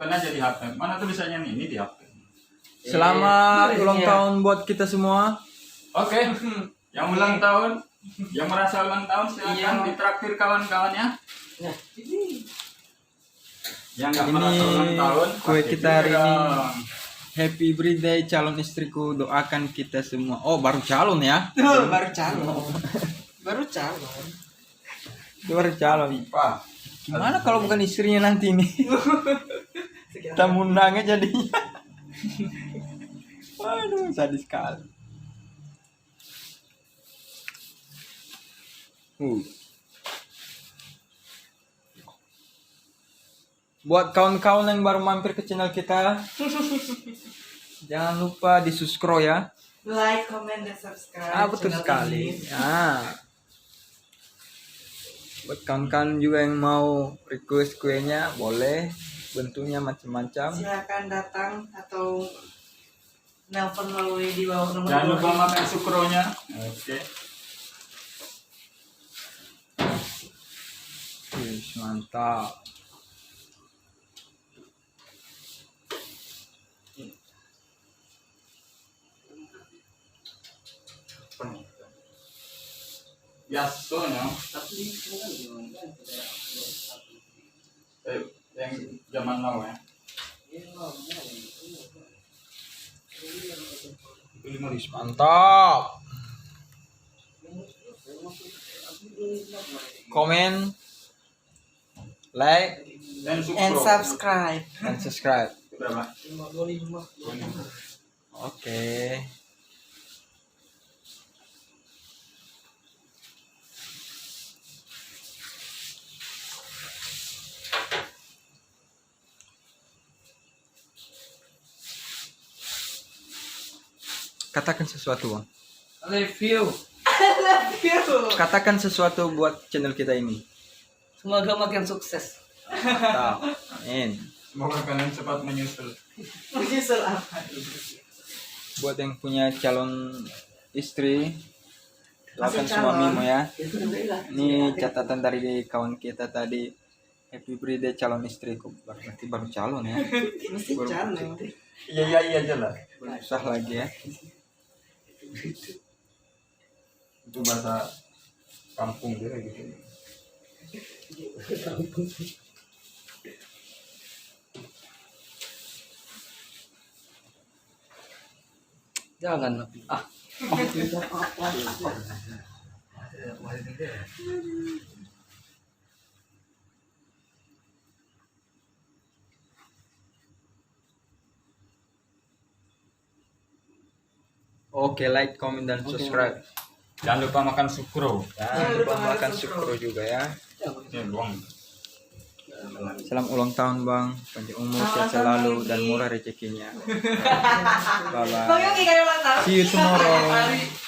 Kan aja di HP. Mana tulisannya nih? Ini di HP. Selamat ulang tahun buat kita semua. Oke. Yang ulang tahun, yang merasa ulang tahun silakan ditraktir kawan-kawannya. Nah, ini Yang nggak merasa ulang tahun, kue pasti kita hari juga ini. dong. Happy birthday calon istriku, doakan kita semua. Oh, baru calon ya? baru calon. Baru calon. Baru calon. Wah, Gimana kalau bukan istrinya nanti nih? Tamu undangnya jadinya. Waduh, sadis sekali. Buat kawan-kawan yang baru mampir ke channel kita, jangan lupa di-subscribe ya. Like, comment, dan subscribe. Betul channel sekali. ini. Buat kawan-kawan juga yang mau request kuenya, boleh. Bentuknya macam-macam. Silakan datang atau nelpon melalui di bawah nomor. jangan lupa makan sukronya. Oke. Mantap. Biasanya, yang zaman now ya. Mantap. Komen, like, Dan And sukro. subscribe. dan subscribe. Berapa? Oke. Katakan sesuatu, Bang. Review. Katakan sesuatu buat channel kita ini. Semoga makin sukses. Mantap. Amin. Semoga kalian cepat menyusul. Menyusul apa? Buat yang punya calon istri, doakan Masih semua calon. mimo ya. Ini catatan dari kawan kita tadi. Happy birthday calon istriku. Berarti baru calon ya. Mesti calon. Iya aja lah. Belum sah lagi ya. Itu bahasa kampung dia gitu. Jangan lebih. Oke, like, comment, dan subscribe. Jangan lupa makan sukro. Jangan lupa makan syukur juga ya. Ini buang. Salam ulang tahun Bang, panjang umur sehat selalu dan murah rezekinya. Bye bye. Bang Yogi kayak ulang tahun. See you tomorrow.